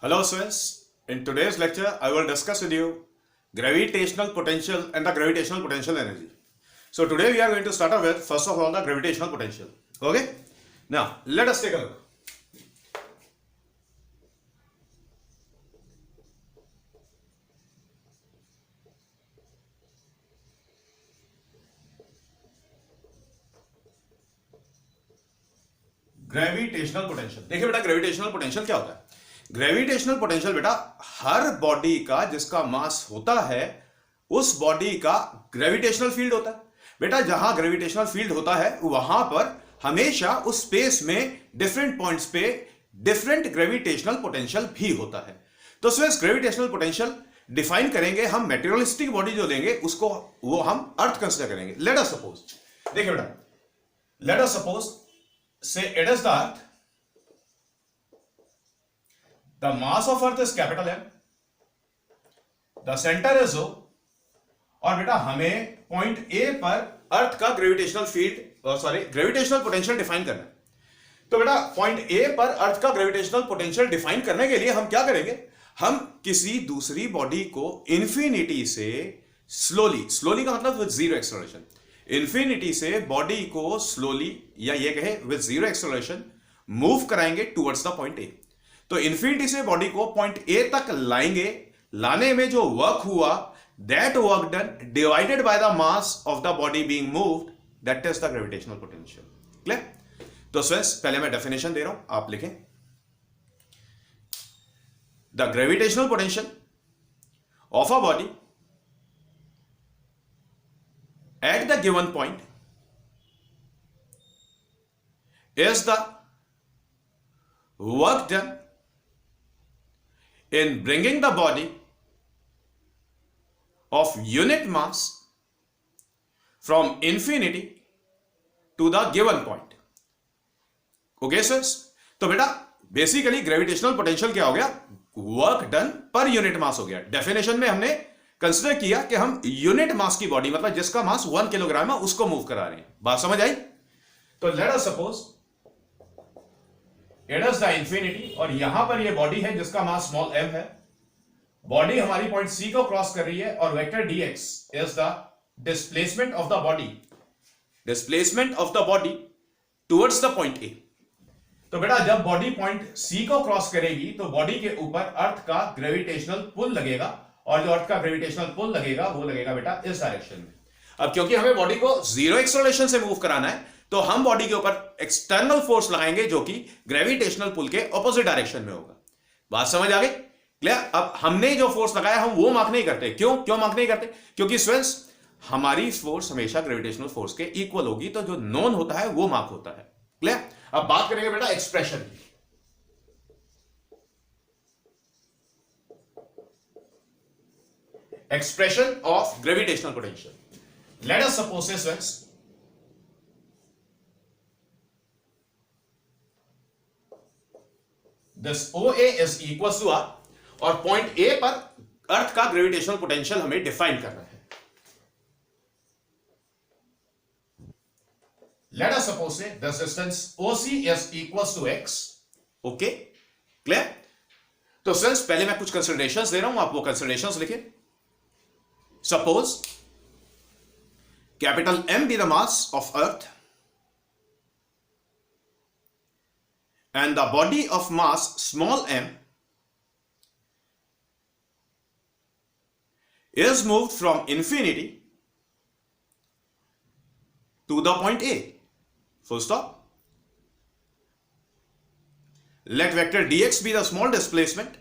Hello students, in today's lecture I will discuss with you gravitational potential and the gravitational potential energy. So today we are going to start off with first of all the gravitational potential. Okay, now let us take a look. Gravitational potential, देखिए बेटा gravitational potential क्या होता है। Gravitational potential बेटा हर body का जिसका मास होता है उस बॉडी का ग्रेविटेशनल फील्ड होता है। बेटा जहां ग्रेविटेशनल फील्ड होता है वहां पर हमेशा उस स्पेस में डिफरेंट पॉइंट्स पे डिफरेंट ग्रेविटेशनल पोटेंशियल भी होता है। तो स्वेस ग्रेविटेशनल पोटेंशियल डिफाइन करेंगे हम मेटेरियलिस्टिक बॉडी जो लेंगे उसको, वो हम अर्थ कंसिडर करेंगे। लेट अस सपोज, देखिए बेटा late us suppose say it is the earth, the mass of earth is capital M, the center is O, और बेटा हमें पॉइंट ए पर अर्थ का gravitational field gravitational potential define करना है। तो बेटा पॉइंट ए पर अर्थ का ग्रेविटेशनल पोटेंशियल डिफाइन करने के लिए हम क्या करेंगे, हम किसी दूसरी बॉडी को इंफिनिटी से स्लोली का मतलब विद जीरो एक्सेलरेशन, इंफिनिटी से बॉडी को स्लोली या ये कहे विद जीरो एक्सेलरेशन मूव कराएंगे टुवर्ड्स द पॉइंट ए। तो इंफिनिटी से बॉडी को पॉइंट ए तक लाएंगे, लाने में जो वर्क हुआ that work done divided by the mass of the body being moved, that is the gravitational potential. Clear? तो स्टूडेंट्स पहले मैं डेफिनेशन दे रहा हूं, आप लिखें। The gravitational potential of a body at the given point is the work done in bringing the body of unit mass from infinity to the given point. Okay sirs? तो बेटा basically gravitational potential क्या हो गया, work done per unit mass हो गया। Definition में हमने consider किया कि हम यूनिट मास की बॉडी मतलब जिसका मास 1 किलोग्राम है उसको मूव करा रहे हैं। बात समझ आई? तो late us suppose it is the infinity और यहां पर ये बॉडी है जिसका मास स्मॉल m है। बॉडी हमारी पॉइंट C को क्रॉस कर रही है और vector dx is the displacement of the body towards the point A। तो बेटा जब बॉडी पॉइंट C को क्रॉस करेगी तो बॉडी के ऊपर अर्थ का ग्रेविटेशनल पुल लगेगा और जो अर्थ का ग्रेविटेशनल पुल लगेगा वो लगेगा बेटा इस डायरेक्शन में। अब क्योंकि हमें बॉडी को जीरो एक्सेलरेशन से मूव कराना है तो हम बॉडी के ऊपर एक्सटर्नल फोर्स लगाएंगे जो कि ग्रेविटेशनल पुल के ऑपोजिट डायरेक्शन में होगा। बात समझ आ गई? क्लियर? अब हमने जो फोर्स लगाया हम वो मार्क नहीं करते। क्यों मार्क नहीं करते? क्योंकि स्टूडेंट्स हमारी फोर्स हमेशा ग्रेविटेशनल फोर्स के इक्वल होगी, तो जो नोन होता है वो मार्क होता है। क्लियर? अब बात करेंगे बेटा एक्सप्रेशन की। Expression of gravitational potential. Let us suppose this once. This OA is equals to R और पॉइंट A पर अर्थ का ग्रेविटेशनल पोटेंशियल हमें डिफाइन करना है। Let us suppose say this distance OC is equals to x. Okay? Clear? तो friends पहले मैं कुछ कंसिडरेशंस दे रहा हूं, आप वो कंसिडरेशंस लिखिए। Suppose capital M be the mass of earth and the body of mass small m is moved from infinity to the point A. Full stop. Let vector dx be the small displacement.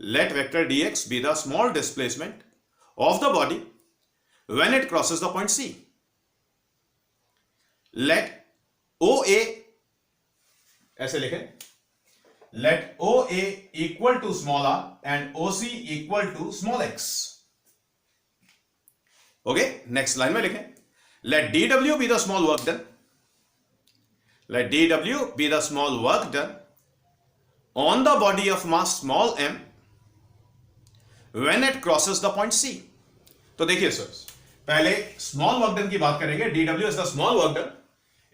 Let vector dx be the small displacement of the body when it crosses the point C. Let OA, ऐसे लिखें, let OA equal to small r and OC equal to small x. Okay, next line में लिखें, let dW be the small work done. Let dW be the small work done on the body of mass small m when it crosses the point C. तो देखिए sir पहले small work done की बात करेंगे। dW is the small work done.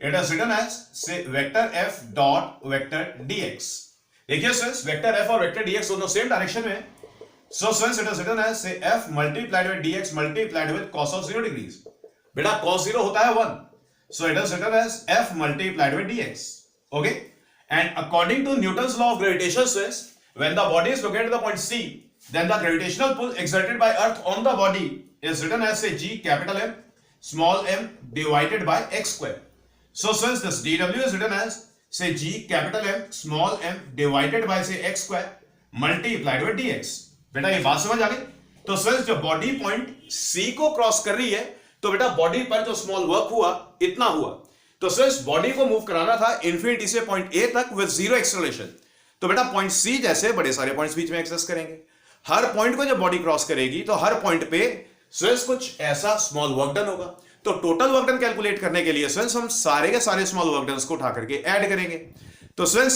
It is written as say vector f dot vector dx. देखिए students, vector F और vector DX दोनों same direction में है. So students, it is written as से F multiplied with DX multiplied with cos of 0 degrees. बेटा cos 0 होता है 1, so it is written as f multiplied with dx. Okay, and according to Newton's law of gravitation says when the body is located at the point C, then the gravitational pull exerted by earth on the body is written as say g capital M small m divided by x square. So since this dw is written as say g capital M small m divided by say x square multiplied with dx. बेटा ये बात समझ आ गई. तो since जब body point C को cross कर रही है तो बेटा बॉडी पर जो स्मॉल वर्क हुआ इतना हुआ. तो सिर्फ बॉडी को मूव कराना था इंफिनिटी से पॉइंट ए तक विद जीरो एक्सेलरेशन. तो बेटा पॉइंट सी जैसे बड़े सारे पॉइंट्स बीच में एक्सेस करेंगे. हर पॉइंट को जब बॉडी क्रॉस करेगी तो हर पॉइंट पे सिर्फ कुछ ऐसा स्मॉल वर्क डन होगा. तो टोटल वर्क डन कैलकुलेट करने के लिए सिर्फ हम सारे के सारे स्मॉल वर्क डन को उठा करके ऐड करेंगे. तो सिर्फ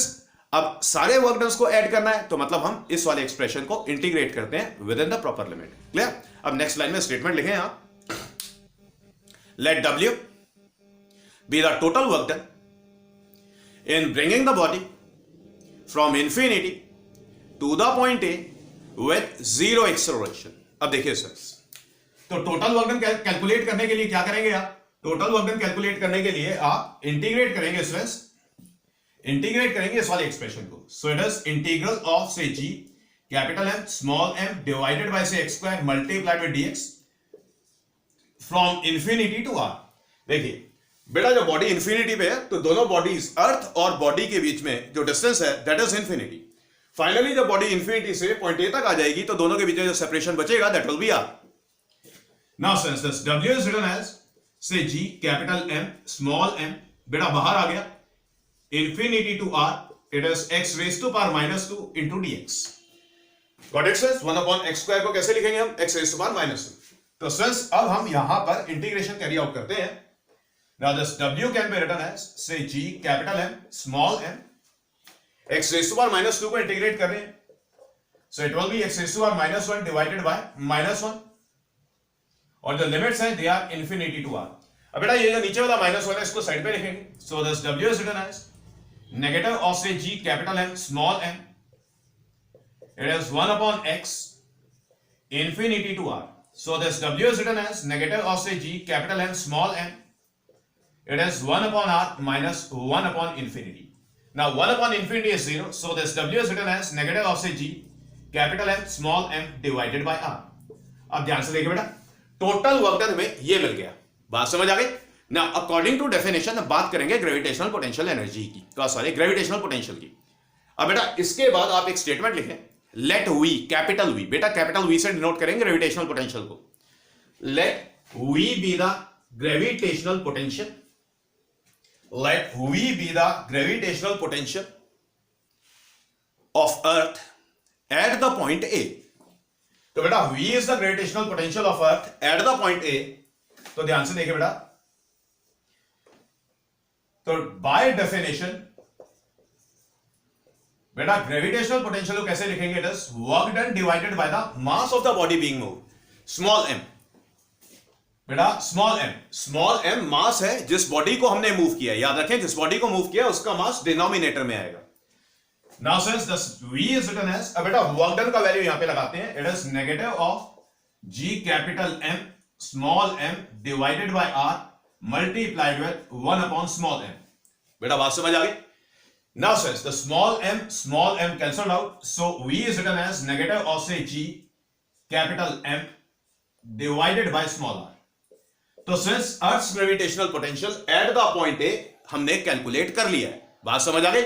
अब सारे वर्क डन को ऐड करना है तो मतलब हम इस वाले एक्सप्रेशन को इंटीग्रेट करते हैं with in the proper limit. Clear. अब नेक्स्ट लाइन में स्टेटमेंट लिखें आप. Let W be the total work done in bringing the body from infinity to the point A with zero acceleration. अब देखिए sir, तो total work done calculate करने के लिए क्या करेंगे आप? टोटल वर्क डन कैलकुलेट करने के लिए आप इंटीग्रेट करेंगे स्टूडेंट्स, इंटीग्रेट करेंगे इस वाले एक्सप्रेशन को. So it is integral of say g capital M small m divided by say x square multiplied with dx from infinity to r. देखिए बेटा जब बॉडी इंफिनिटी पे है तो दोनों बॉडीज अर्थ और बॉडी के बीच में जो डिस्टेंस है दैट इज इंफिनिटी. फाइनली जब बॉडी इंफिनिटी से पॉइंट ए तक आ जाएगी तो दोनों के बीच में जो सेपरेशन बचेगा that will be r. Now since this w is written as say g capital M small m, बेटा बाहर आ गया infinity to r, it is x raise to power minus 2 into dx. Got it since 1 upon x square को कैसे लिखेंगे हम? x raise to power minus 2. तो since अब हम यहां पर इंटीग्रेशन कैरी आउट करते हैं. Now this w can be written as say g capital M small m, x raise to power minus 2 को इंटीग्रेट कर रहे हैं. So it will be x raise to power minus 1 divided by minus 1 और जो limits हैं they are infinity to r. अब बेटा ये जो नीचे वाला माइनस 1 है इसको साइड पे लिखेंगे. So this w is written as negative of say g capital M small m, it is 1 upon x infinity to r. So this w is written as negative of say g capital M small m, it is 1 upon r minus 1 upon infinity. Now 1 upon infinity is 0, so this w is written as negative of say g capital M small m divided by r. अब ध्यान से देखिए बेटा, total work done हमें ये मिल गया. बात समझ आ गई ना? अकॉर्डिंग टू डेफिनेशन बात करेंगे ग्रेविटेशनल पोटेंशियल एनर्जी की, सॉरी ग्रेविटेशनल पोटेंशियल की. अब बेटा इसके बाद आप एक स्टेटमेंट लिखें, लेट वी कैपिटल वी, बेटा कैपिटल वी से डिनोट करेंगे ग्रेविटेशनल पोटेंशियल को. Let V be the gravitational potential, let V be the gravitational potential of earth at the point A. तो बेटा v is the gravitational potential of earth at the point A. तो ध्यान से देखिए बेटा, तो by definition बेटा gravitational potential को कैसे लिखेंगे? It is work done divided by the mass of the body being moved, small m. बेटा स्मॉल m मास है जिस बॉडी को हमने मूव किया. याद रखें जिस बॉडी को मूव किया उसका मास डिनोमिनेटर में आएगा. Now since this v is written as, अब बेटा वर्क डन का वैल्यू यहां पे लगाते हैं. It is negative of g capital M small m divided bye r multiplied with 1 upon small m. बेटा बात समझ आ गई? Now since the small m cancelled out, so v is written as negative of say g capital M divided by small r. तो since Earth's gravitational potential at the point A हमने calculate कर लिया है. बात समझ आ गई?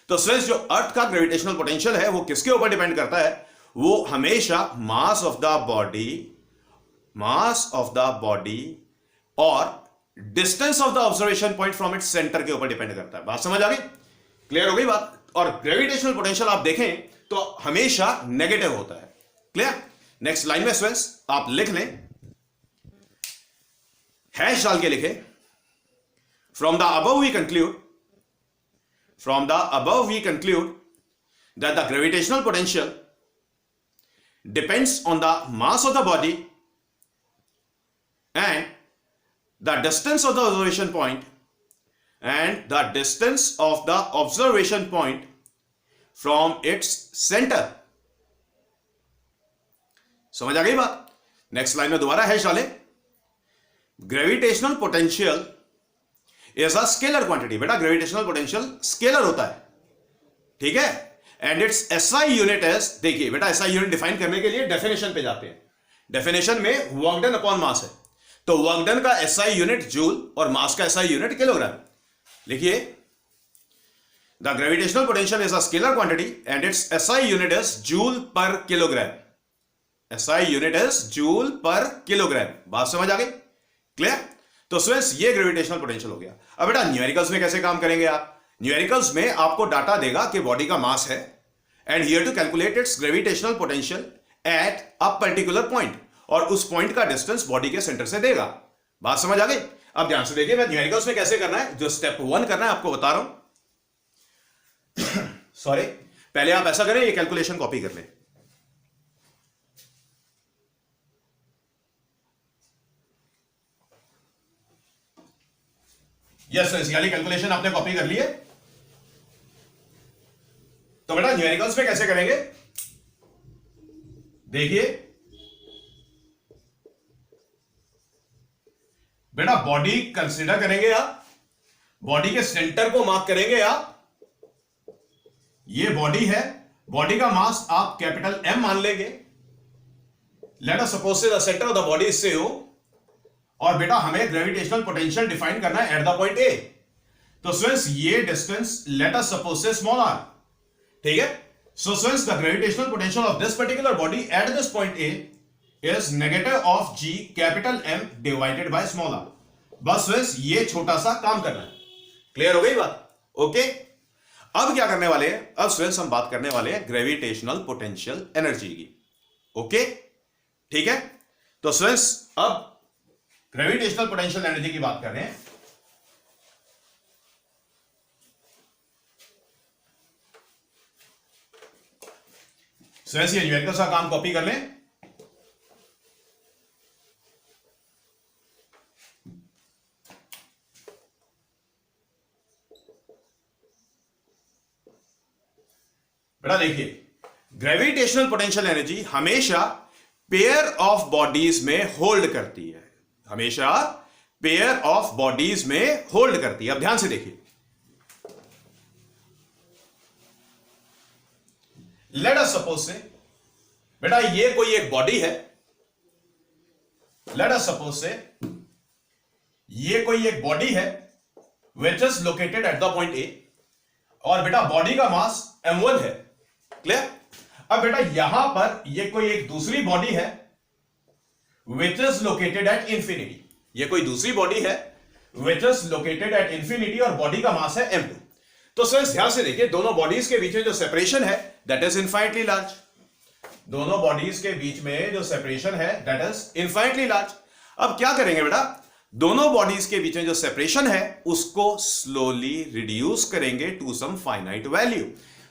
तो since जो अर्थ का ग्रेविटेशनल पोटेंशियल है वो किसके ऊपर डिपेंड करता है? वो हमेशा मास ऑफ द बॉडी और distance of the observation point from its centre के ऊपर डिपेंड करता है. बात समझ आ गई? क्लियर हो गई बात? और ग्रेविटेशनल पोटेंशियल आप देखें तो हमेशा नेगेटिव होता है. क्लियर? नेक्स्ट लाइन में स्टूडेंट्स आप लिख लें, हैश डाल के लिखे, from the above we conclude that the gravitational potential depends on the mass of the body and the distance of the observation point and the distance of the observation point from its centre. समझ आ गई बात? Next line में दोबारा hash डालें। Gravitational potential is a scalar quantity. बेटा gravitational potential scalar होता है, ठीक है, and its SI unit as, देखिए बेटा एसआई यूनिट डिफाइन करने के लिए डेफिनेशन पे जाते हैं। डेफिनेशन में वर्क डन अपॉन मास है, तो वर्क डन का एसआई यूनिट जूल और मास का एसआई यूनिट किलोग्राम। लिखिए the gravitational potential is a scalar quantity and its SI unit is joule पर kilogram. SI unit is joule पर kilogram. बात समझ आ गई? क्लियर? तो स्टूडेंट्स ये ग्रेविटेशनल पोटेंशियल हो गया। अब बेटा न्यूमेरिकल्स में कैसे काम करेंगे आप? न्यूमेरिकल्स में आपको डाटा देगा कि बॉडी का मास है and here to calculate its gravitational potential at a particular point, और उस पॉइंट का डिस्टेंस बॉडी के सेंटर से देगा। बात समझ आ गई? अब ध्यान से देखिए मैं न्यूमेरिकल्स में कैसे करना है, जो स्टेप 1 करना है आपको बता रहा हूं। सॉरी, पहले आप ऐसा करें, ये कैलकुलेशन कॉपी कर लें। यस, यानी कैलकुलेशन आपने कॉपी कर ली है। तो बेटा न्यूमेरिकल्स में कैसे करेंगे, देखिए बेटा बॉडी कंसीडर करेंगे आप, बॉडी के सेंटर को मार्क करेंगे आप। ये बॉडी है, बॉडी का मास आप कैपिटल एम मान लेंगे। लेट अस सपोज से the centre of the body is से ओ, और बेटा हमें ग्रेविटेशनल पोटेंशियल डिफाइन करना है एट द पॉइंट ए। तो स्टूडेंट्स ये distance let us suppose say small r, ठीक है। So students the gravitational potential of this particular body at this point A is negative of G capital M divided by small r. बस students ये छोटा सा काम करना है। Clear हो गई बात? ओके, अब क्या करने वाले हैं, अब स्टूडेंट्स हम बात करने वाले हैं ग्रेविटेशनल पोटेंशियल एनर्जी की। ओके, ठीक है। तो स्टूडेंट्स अब ग्रेविटेशनल पोटेंशियल एनर्जी की बात कर रहे हैं। स्टूडेंट्स ये न्यूमेरिकल का काम कॉपी कर लें। बेटा देखिए ग्रेविटेशनल पोटेंशियल एनर्जी हमेशा पेयर ऑफ बॉडीज में होल्ड करती है, हमेशा पेयर ऑफ बॉडीज में होल्ड करती है। अब ध्यान से देखिए, लेट अस सपोज से बेटा ये कोई एक बॉडी है, लेट अस सपोज से ये कोई एक बॉडी है which is located at the point ए, और बेटा बॉडी का मास m1 है। क्लियर? अब बेटा यहां पर ये कोई एक दूसरी बॉडी है which is located at infinity, ये कोई दूसरी बॉडी है which is located at infinity, और बॉडी का मास है m2। तो सर ध्यान से देखिए दोनों बॉडीज के बीच में जो सेपरेशन है दैट इज इनफाइनाइटली लार्ज। दोनों बॉडीज के बीच में जो सेपरेशन है दैट इज इनफाइनाइटली लार्ज। अब क्या करेंगे बेटा, दोनों बॉडीज के बीच में जो सेपरेशन है उसको स्लोली रिड्यूस करेंगे टू सम फाइनाइट वैल्यू।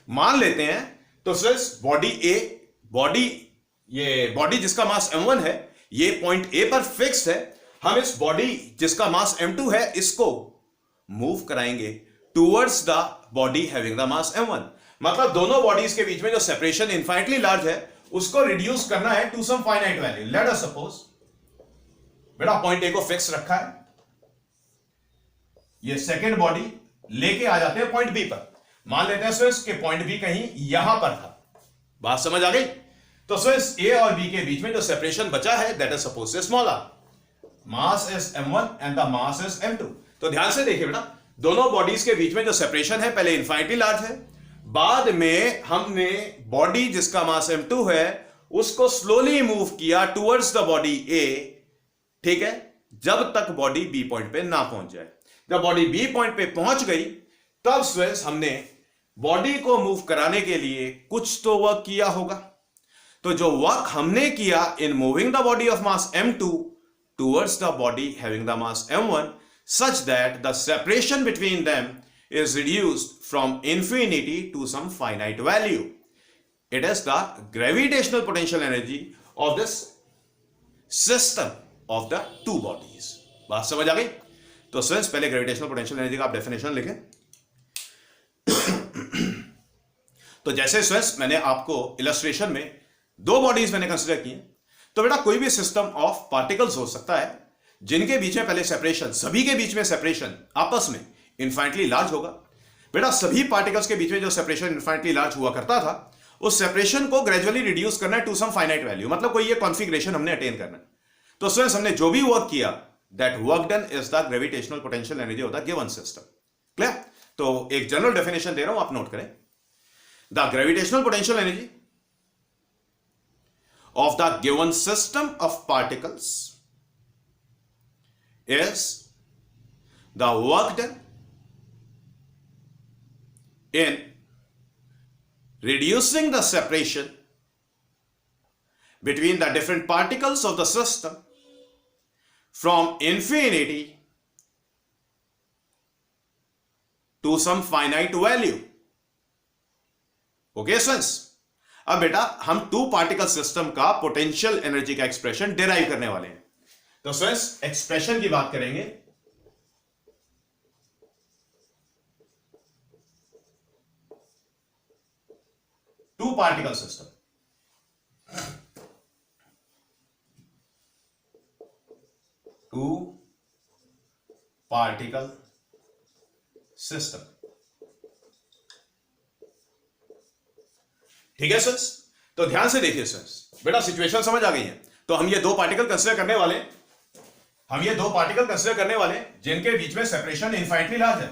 मान लेते हैं तो सिर्फ बॉडी ए, ये बॉडी जिसका मास m1 है ये पॉइंट ए पर फिक्स्ड है। हम इस बॉडी जिसका मास m2 है इसको मूव कराएंगे towards the body having the mass m1। मतलब दोनों बॉडीज के बीच में जो सेपरेशन इनफाइनाइटली लार्ज है उसको रिड्यूस करना है to some finite value. Let us suppose बेटा पॉइंट ए को फिक्स रखा है, ये सेकेंड बॉडी लेके आ जाते हैं पॉइंट बी पर। मान लेते हैं स्विस के पॉइंट बी कहीं यहां पर था। बात समझ आ गई? तो स्विस ए और बी के बीच में जो सेपरेशन बचा है that is suppose say small r, mass is m1 and the mass is m2। तो ध्यान से देखिए बेटा दोनों बॉडीज के बीच में जो सेपरेशन है पहले इनफाइनाइटली लार्ज है, बाद में हमने बॉडी जिसका मास m2 है उसको स्लोली मूव किया टूवर्ड्स द बॉडी ए, ठीक है, जब तक बॉडी बी पॉइंट पे ना पहुंच जाए। जब बॉडी बी पॉइंट पे पहुंच गई तब स्वेस हमने बॉडी को मूव कराने के लिए कुछ तो वर्क किया होगा। तो जो वर्क हमने किया in moving the body of mass m2 towards the body having the mass m1 such that the separation between them is reduced from infinity to some finite value. It is the gravitational potential energy of this system of the two bodies. बात समझ आ गई? तो students पहले gravitational potential energy का आप definition लिखें। तो जैसे स्टूडेंट्स मैंने आपको इलस्ट्रेशन में दो बॉडीज मैंने कंसिडर की हैं, तो बेटा कोई भी सिस्टम ऑफ पार्टिकल्स हो सकता है जिनके बीच में पहले सेपरेशन, सभी के बीच में सेपरेशन आपस में इनफाइनाइटली लार्ज होगा। बेटा सभी पार्टिकल्स के बीच में जो सेपरेशन इनफाइनाइटली लार्ज हुआ करता था, उस सेपरेशन को ग्रेजुअली रिड्यूस करना है टू सम फाइनाइट वैल्यू, मतलब कोई ये कॉन्फिगरेशन हमने अटेन करना है। तो स्टूडेंट्स हमने जो भी वर्क किया, that work done is the gravitational potential energy of the given system. Clear? तो एक जनरल डेफिनेशन दे रहा हूं, आप नोट करें। The gravitational potential energy of the given system of particles is the work done in reducing the separation between the different particles of the system from infinity to some finite value. Okay, friends? अब बेटा हम two particle system का potential energy का expression derive करने वाले हैं। तो friends expression की बात करेंगे। Two particle system, two particle system, ठीक है सर? तो ध्यान से देखिए सर, बेटा सिचुएशन समझ आ गई है। तो हम ये दो पार्टिकल कंसीडर करने वाले हैं, जिनके बीच में सेपरेशन इनफाइनाइटली लार्ज है।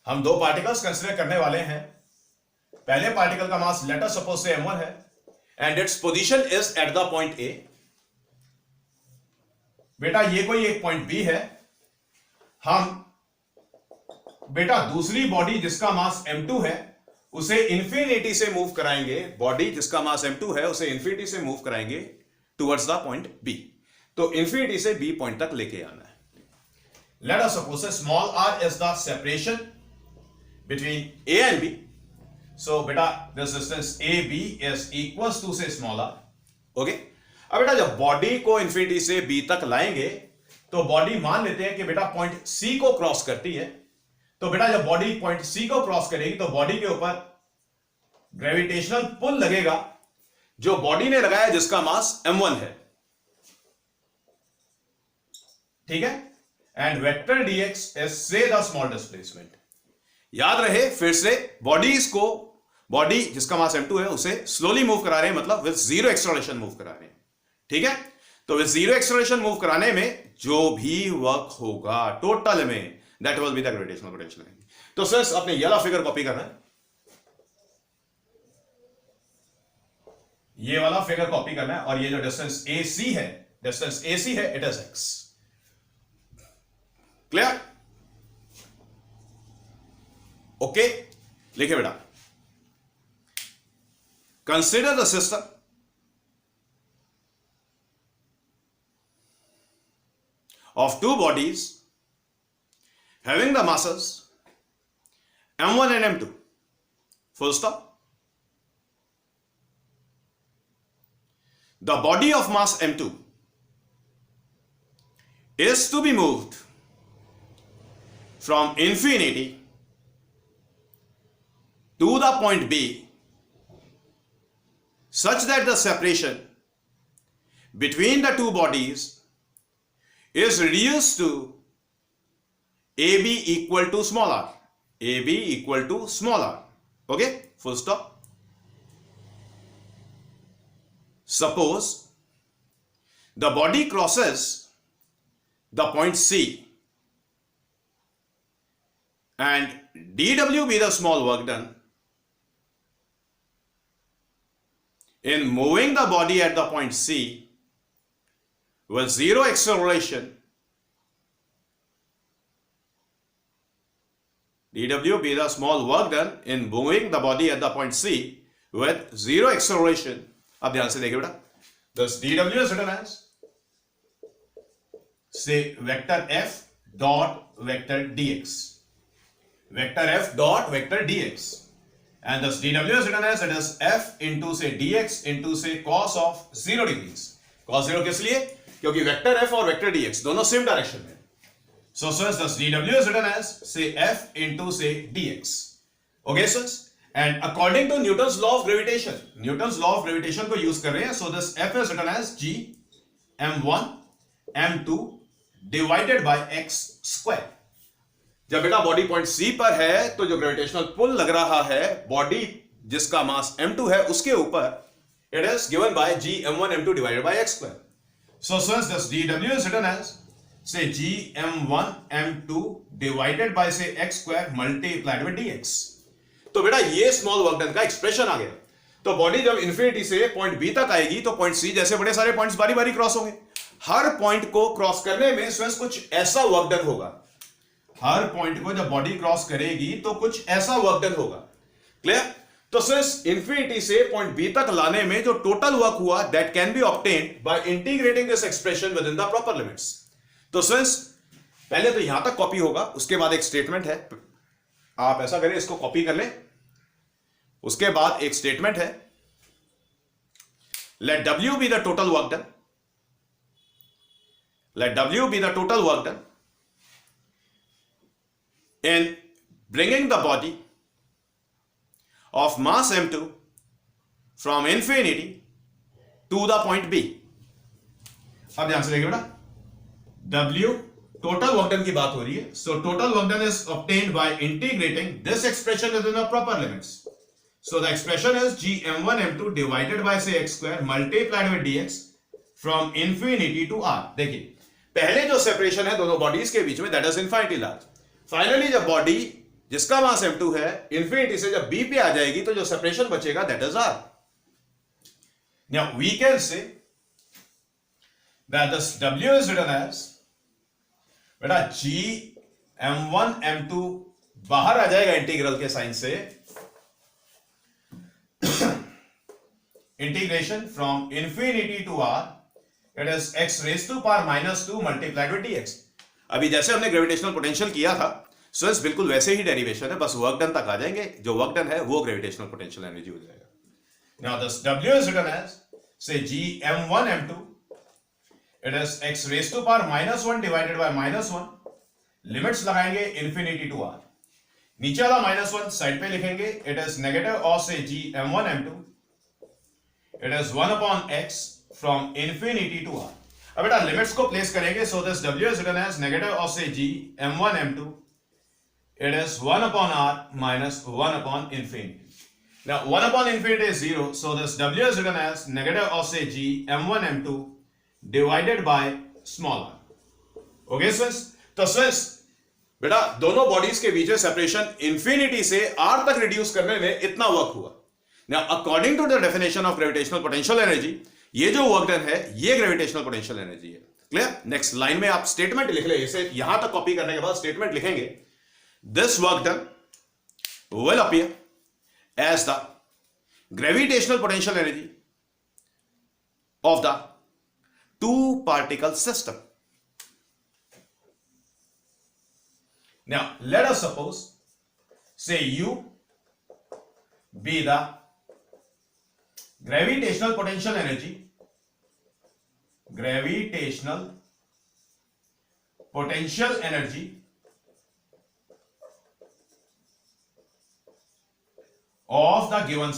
हम दो पार्टिकल्स कंसीडर करने वाले हैं। पहले पार्टिकल का मास लेट अस सपोज से m1 है and its position is eight the point A। बेटा ये कोई एक पॉइंट B है। हम बेटा दूसरी बॉडी जिसका मास m2 है उसे इंफिनिटी से मूव कराएंगे। बॉडी जिसका मास m2 है उसे इंफिनिटी से मूव कराएंगे टुवर्ड्स द पॉइंट B। तो इंफिनिटी से B पॉइंट तक लेके आना है। Let us suppose small r is the separation between A and B। So बेटा this distance AB is equals to say small r। Okay, अब बेटा जब बॉडी को इंफिनिटी से B तक लाएंगे तो बॉडी मान लेते हैं कि बेटा पॉइंट C को क्रॉस करती है। तो बेटा जब बॉडी पॉइंट C को क्रॉस करेगी तो बॉडी के ऊपर ग्रेविटेशनल पुल लगेगा जो बॉडी ने लगाया जिसका मास m1 है, ठीक है। एंड वेक्टर dx इज से द स्मॉल डिस्प्लेसमेंट। याद रहे फिर से, बॉडी जिसका मास m2 है उसे स्लोली मूव करा रहे हैं, मतलब विद जीरो एक्सेलरेशन मूव करा रहे हैं, ठीक है। तो विद जीरो एक्सेलरेशन मूव कराने में जो भी वर्क होगा टोटल में, that will B the gravitational potential energy. तो सर अपने ये वाला फिगर कॉपी करना है, ये वाला फिगर कॉपी करना है, और ये जो डिस्टेंस AC है, it is x। Clear? Okay, लिखिए बेटा, consider the system of two bodies having the masses m1 and m2, full stop. The body of mass m2 is to be moved from infinity to the point B such that the separation between the two bodies is reduced to AB equal to small r. AB equal to small r. Okay, full stop. Suppose the body crosses the point C and dW be the small work done in moving the body at the point C with zero acceleration. dW be the small work done in moving the body at the point C with zero acceleration. अब ध्यान से देखिए बेटा, thus dW is written as say vector f dot vector dx, vector f dot vector dx, and thus dW is written as it is f into say dx into say cos of 0 degrees. cos 0 किस लिए? क्योंकि vector f और vector dx दोनों same direction में। So thus dW is written as say f into say dx. Okay, so and according to Newton's law of gravitation, Newton's law of gravitation को use कर रहे हैं. So this F is written as G m1 m2 divided by x square. जब बेटा body point C पर है तो जो ग्रेविटेशनल पुल लग रहा है बॉडी जिसका मास m2 है उसके ऊपर, it is given by g m1 m2 divided by x square. So since this dw is written as say g m1 m2 divided by say x square multiplied with dx. तो बेटा ये small work done का expression आ गया. तो body जब infinity से point B तक आएगी तो पॉइंट सी जैसे बड़े सारे पॉइंट्स बारी बारी क्रॉस होंगे. हर पॉइंट को क्रॉस करने में स्वेंस कुछ ऐसा वर्क डन होगा. हर पॉइंट को जब बॉडी क्रॉस करेगी तो कुछ ऐसा वर्क डन होगा. क्लियर? तो स्वेंस इंफिनिटी से पॉइंट बी तक लाने में जो टोटल वर्क हुआ that can be obtained by integrating this expression with in the proper limits. तो स्वेंस पहले तो यहां तक कॉपी होगा, उसके बाद एक स्टेटमेंट है. आप ऐसा करें, इसको कॉपी कर लें. उसके बाद एक स्टेटमेंट है, let W be the total work done. Let W be the total work done in bringing the body of mass m2 from infinity to the point B. अब ध्यान से देखिए बेटा, W total work done की बात हो रही है. So total work done is obtained by integrating this expression within the proper limits. So the expression is g m1 m2 divided by say x square multiplied with dx from infinity to r. देखिए पहले जो separation है दोनों bodies के बीच में that is इनफाइनिटी large. Finally जब body जिसका मास m2 है इंफिनिटी से जब b पे आ जाएगी तो जो सेपरेशन बचेगा that is r. Now we can say that this w is written as बेटा g m1 m2 बाहर आ जाएगा इंटीग्रल के साइन से, integration from infinity to r, it is x raised to power minus 2 multiplied with dx. अभी जैसे हमने gravitational potential किया था स्वेंस बिल्कुल वैसे ही डेरिवेशन है, बस वर्क डन तक आ जाएंगे. जो वर्क डन है वो ग्रेविटेशनल पोटेंशियल एनर्जी हो जाएगा. Now this w is written as say g m1 m2, it is x raised to power minus 1 divided by minus 1. Limits लगाएंगे infinity to r. नीचे वाला माइनस 1 साइड पे लिखेंगे, it is negative of say g m1 m2, it is 1 upon x from infinity to r. अब बेटा limits को place करेंगे. So this w is written as negative of say g m1 m2, it is 1 upon r minus 1 upon infinity. Now 1 upon infinity is 0, so this w is written as negative of say g m1 m2 divided by small r. Okay students? तो students बेटा दोनों bodies के बीच में separation infinity से r तक reduce करने में इतना वर्क हुआ. Now, according to the definition of gravitational potential energy, ये जो वर्क डन है ये ग्रेविटेशनल पोटेंशियल एनर्जी है. क्लियर? नेक्स्ट लाइन में आप स्टेटमेंट लिख ले. इसे यहां तक कॉपी करने के बाद स्टेटमेंट लिखेंगे, this work done will appear as the gravitational potential energy of the two particle system. Now let us suppose say U be the gravitational potential energy of the given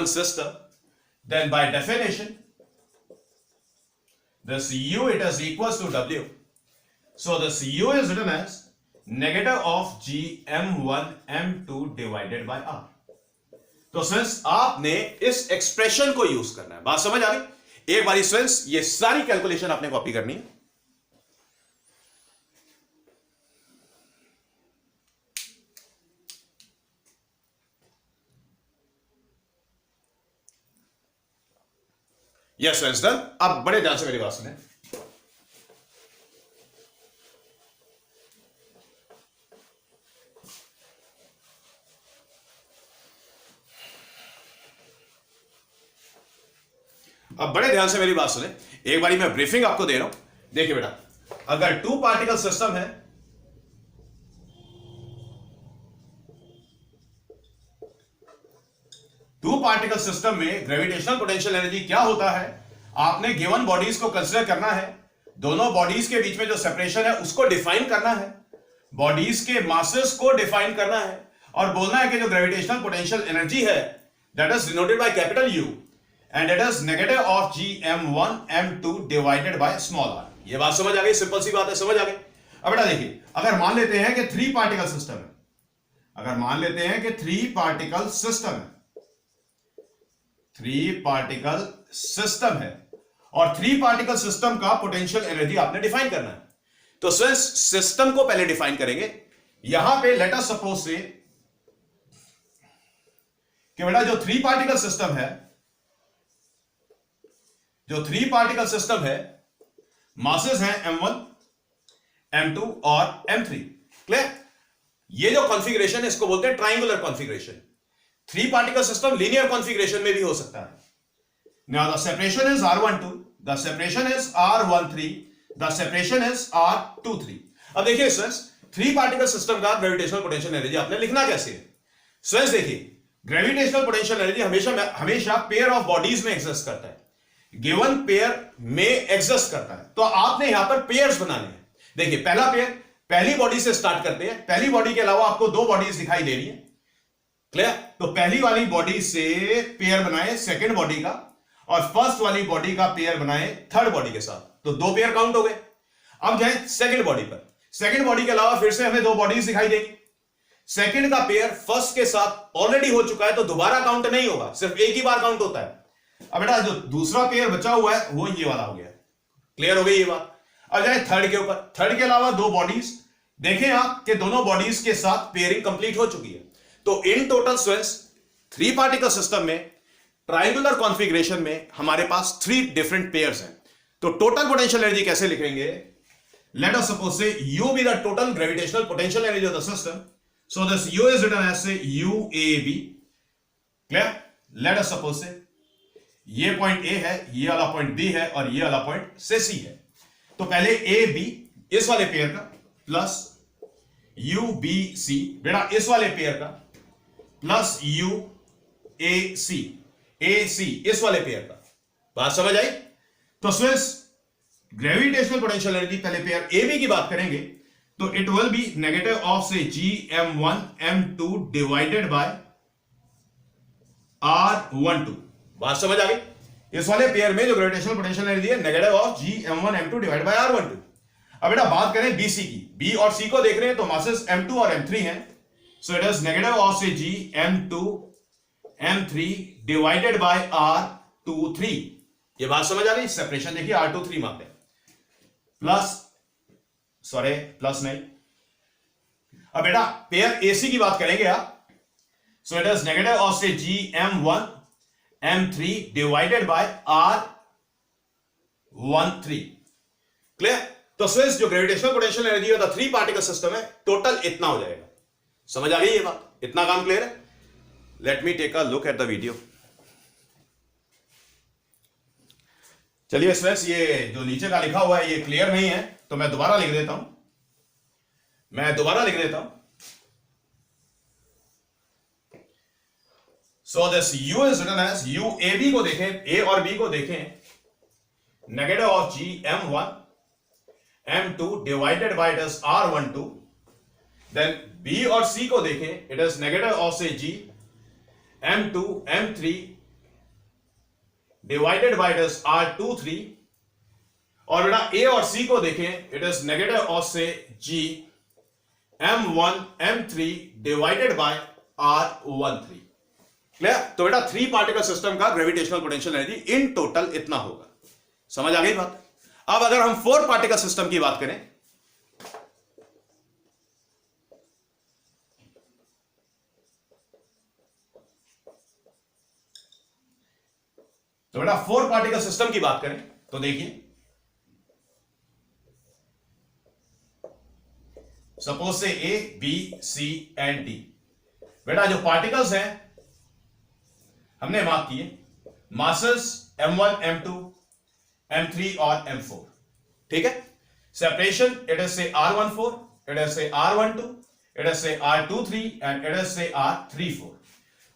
system, then by definition this u it is equals to w. So this u is written as negative of g m1 m2 divided by r. तो students आपने इस expression को use करना है. बात समझ आ गई? एक बारी स्टूडेंट्स ये सारी कैलकुलेशन आपने कॉपी करनी है. Yes students done. अब बड़े ध्यान से मेरी बात सुने. अब बड़े ध्यान से मेरी बात सुने. एक बारी मैं ब्रीफिंग आपको दे रहा हूं. देखिए बेटा, अगर टू पार्टिकल सिस्टम है, टू पार्टिकल सिस्टम में ग्रेविटेशनल पोटेंशियल एनर्जी क्या होता है, आपने गिवन बॉडीज को कंसीडर करना है. दोनों बॉडीज के बीच में जो सेपरेशन है उसको डिफाइन करना है, बॉडीज के मासेस को डिफाइन करना है, और बोलना है कि जो ग्रेविटेशनल पोटेंशियल एनर्जी है that is denoted by capital you and it is negative of Gm1 m2 divided by small r। ये बात समझ आ गई? सिंपल सी बात है, समझ आ गई। अब बेटा देखिए, अगर मान लेते हैं कि 3 पार्टिकल सिस्टम है, अगर मान लेते हैं कि 3 पार्टिकल सिस्टम है, 3 पार्टिकल सिस्टम है, और 3 पार्टिकल सिस्टम का पोटेंशियल एनर्जी आपने डिफाइन करना है। तो सिस्टम को पहले डिफाइन करेंगे। यहां पे लेट अस सपोज से कि बेटा जो 3 पार्टिकल सिस्टम है, जो 3 पार्टिकल सिस्टम है, मासेस हैं m1 m2 और m3। क्लियर? ये जो कॉन्फ़िगरेशन है इसको बोलते हैं triangular configuration. 3 particle system linear configuration में भी हो सकता है। Now the separation is R12, the separation is R13, the separation is R23। अब देखिए स्टूडेंट्स, 3 पार्टिकल सिस्टम का ग्रेविटेशनल पोटेंशियल एनर्जी आपने लिखना कैसे है? स्टूडेंट्स देखिए, ग्रेविटेशनल पोटेंशियल एनर्जी हमेशा पेयर ऑफ बॉडीज में एग्जिस्ट करता है, गिवन पेयर में एग्जिस्ट करता है। तो आपने यहां पर पेयर्स बनाने हैं। देखिए, पहला पेयर पहली बॉडी से स्टार्ट करते हैं। पहली बॉडी के अलावा आपको 2 बॉडीज दिखाई दे रही है। क्लियर? तो पहली वाली बॉडी से पेयर बनाए सेकेंड बॉडी का, और फर्स्ट वाली बॉडी का पेयर बनाए थर्ड बॉडी के साथ, तो 2 पेयर काउंट हो गए। अब जाए सेकेंड बॉडी पर। सेकेंड बॉडी के अलावा फिर से हमें 2 बॉडीज दिखाई देगी। सेकेंड का पेयर फर्स्ट के साथ ऑलरेडी हो चुका है, तो दोबारा काउंट नहीं होगा, सिर्फ एक ही बार काउंट होता है। अब बेटा जो दूसरा पेयर बचा हुआ है वो ये वाला हो गया। क्लियर हो गई ये बात? अब जाए थर्ड के ऊपर। थर्ड के अलावा 2 बॉडीज देखें आप कि दोनों बॉडीज के साथ पेयरिंग कंप्लीट हो चुकी है। तो in total students 3 particle system में ट्रायंगुलर कॉन्फ़िगरेशन में हमारे पास 3 डिफरेंट पेयर्स हैं। तो टोटल पोटेंशियल एनर्जी कैसे लिखेंगे? लेट अस सपोज से U be the total gravitational potential energy of the system. So this U is written as say UAB. Clear? Let us suppose से ये point A है, ये वाला पॉइंट B है, और ये वाला पॉइंट से C है। तो पहले AB इस वाले पेयर का प्लस UBC बेटा इस वाले पेयर का प्लस UAC AC इस वाले पेयर का। बात समझ आई? तो स्विस ग्रेविटेशनल पोटेंशियल एनर्जी पहले पेयर AB की बात करेंगे तो it will B negative of से Gm1 m2 divided bye R12। बात समझ आ गई? इस वाले पेयर में जो ग्रेविटेशनल पोटेंशियल एनर्जी है negative of Gm1 m2 divided bye R12। अब बेटा बात करें BC की, B और C को देख रहे हैं तो मासेस m2 और m3 हैं, so it is negative of से Gm2 m3 divided by R23। ये बात समझ आ गई? सेपरेशन देखिए R23 मापते हैं, प्लस सॉरी प्लस नहीं। अब बेटा पेयर AC की बात करेंगे आप, सो इट इज नेगेटिव ऑफ से Gm1 m3 divided by R13। Clear? तो स्विस जो gravitational potential energy of the 3 particle system है टोटल इतना हो जाएगा। समझ आ गई ये बात? इतना काम क्लियर है? Let me take a look at the video. चलिए स्विस, ये जो नीचे का लिखा हुआ है ये क्लियर नहीं है, तो मैं दोबारा लिख देता हूं। So this U is written as UAB को देखें, A और B को देखें, negative of Gm1 m2 divided by it is R12। Then B और C को देखें, इट इज नेगेटिव ऑफ से Gm2 m3 divided by it is R23। और बेटा A और C को देखें, इट इज नेगेटिव ऑफ से Gm1 m3 divided by R13। Clear? तो बेटा 3 पार्टिकल सिस्टम का gravitational potential energy in total इतना होगा। समझ आ गई बात? अब अगर हम 4 पार्टिकल सिस्टम की बात करें, तो बेटा 4 पार्टिकल सिस्टम की बात करें तो देखिए, सपोज से A, B, C and D। बेटा जो पार्टिकल्स हैं हमने मार्क किए, मासेस m1 m2 m3 और m4। ठीक है? सेपरेशन इट इज से R14, इट इज से R12, इट इज से R23 एंड इट इज से R34।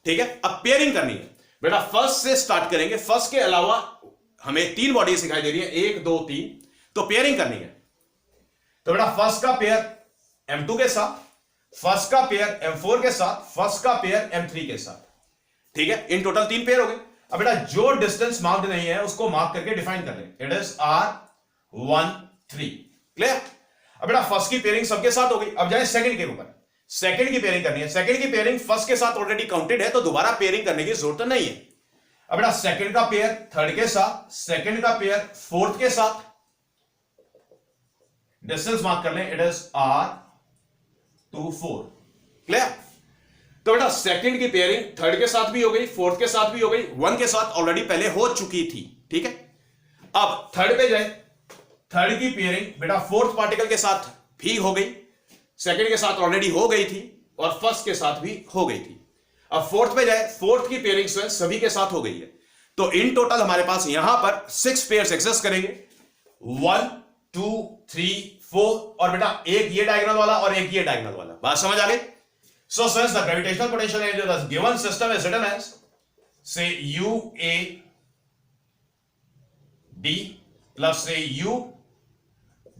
ठीक है? अब पेयरिंग करनी है। बेटा फर्स्ट से स्टार्ट करेंगे। फर्स्ट के अलावा हमें 3 बॉडीज दिखाई दे रही है, 1 2 3। तो पेयरिंग करनी है। तो बेटा फर्स्ट का पेयर M2 के साथ, फर्स्ट का पेयर M4 के साथ, फर्स्ट का पेयर M3 के साथ, ठीक है। इन टोटल 3 पेयर हो गए। अब बेटा जो डिस्टेंस मार्क्ड नहीं है उसको मार्क करके डिफाइन कर ले, इट इज R13। क्लियर। अब बेटा फर्स्ट की पेयरिंग सबके साथ हो गई। अब जाए सेकंड के ऊपर, सेकंड की पेयरिंग करनी है। सेकंड की पेयरिंग फर्स्ट के साथ ऑलरेडी काउंटेड है, तो दोबारा पेयरिंग करने की जरूरत नहीं है। अब बेटा सेकंड का पेयर थर्ड के साथ, सेकंड का पेयर फोर्थ के साथ, डिस्टेंस मार्क कर लें, इट इज R24। क्लियर। तो बेटा सेकंड की पेयरिंग थर्ड के साथ भी हो गई, फोर्थ के साथ भी हो गई, वन के साथ ऑलरेडी पहले हो चुकी थी, ठीक है। अब थर्ड पे जाए, थर्ड की पेयरिंग बेटा फोर्थ पार्टिकल के साथ भी हो गई, सेकंड के साथ ऑलरेडी हो गई थी और फर्स्ट के साथ भी हो गई थी। अब फोर्थ पे जाए, फोर्थ की पेयरिंग सभी के साथ हो गई है। तो इन टोटल हमारे पास यहां पर 6 पेयर्स एग्जिस्ट करेंगे, 1 2 3 4, और बेटा एक ये डायगोनल वाला और एक ये डायगोनल वाला। बात समझ आ गई। So since the gravitational potential energy of the given system is written as, say U A D plus say U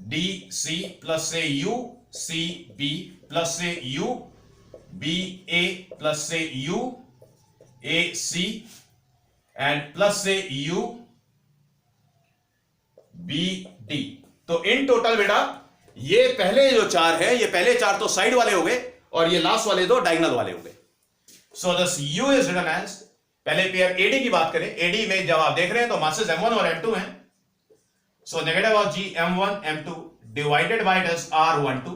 D C plus say U C B plus say U B A plus say U A C and plus say U B D। तो in total बेटा ये पहले जो 4 है, ये पहले 4 तो side वाले हो गए और ये लास्ट वाले 2 डायगोनल वाले हो गए। So this U is written as, पहले पेयर AD की बात करें, AD में जब आप देख रहे हैं तो मासेस M1 और M2 हैं। So negative of G M1 M2 divided by it is R12।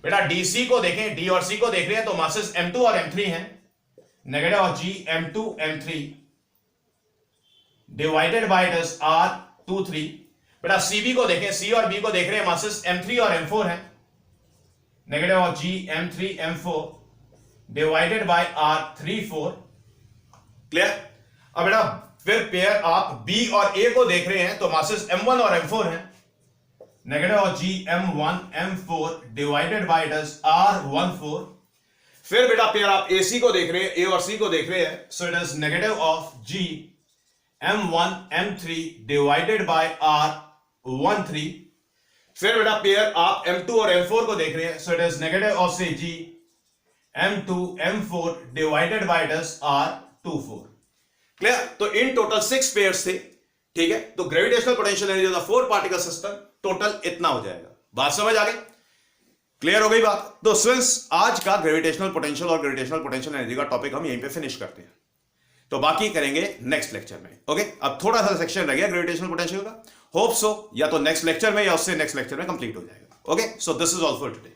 बेटा DC को देखें, D और C को देख रहे हैं तो मासेस M2 और M3 हैं, negative of G M2 M3 divided by it is R23। बेटा CB को देखें, C और B को देख रहे हैं, मासेस M3 और M4 हैं, negative of G M3 M4 divided by R34। Clear. अब बेटा फिर पेयर आप B और A को देख रहे हैं तो मासेस M1 और M4 हैं, negative of G M1 M4 divided by it is R14। फिर बेटा पेयर आप AC को देख रहे हैं, A और C को देख रहे हैं, so it is negative of G M1 M3 divided by R13। फिर बेटा पेयर आप M2 और M4 को देख रहे हैं, so it is negative of say G M2 M4 divided by it is R24। Clear. तो इन टोटल 6 पेयर्स थे, ठीक है। तो gravitational potential energy of the 4 particle system total इतना हो जाएगा। बात समझ आ गई, क्लियर हो गई बात। तो सिंस आज का ग्रेविटेशनल पोटेंशियल और ग्रेविटेशनल पोटेंशियल एनर्जी का टॉपिक हम यहीं पे फिनिश करते हैं, तो बाकी करेंगे नेक्स्ट लेक्चर में। ओके, अब थोड़ा सा सेक्शन रह गया ग्रेविटेशनल पोटेंशियल का, होप सो या तो नेक्स्ट लेक्चर में या उससे नेक्स्ट लेक्चर में कंप्लीट हो जाएगा। Okay, so this is all for today.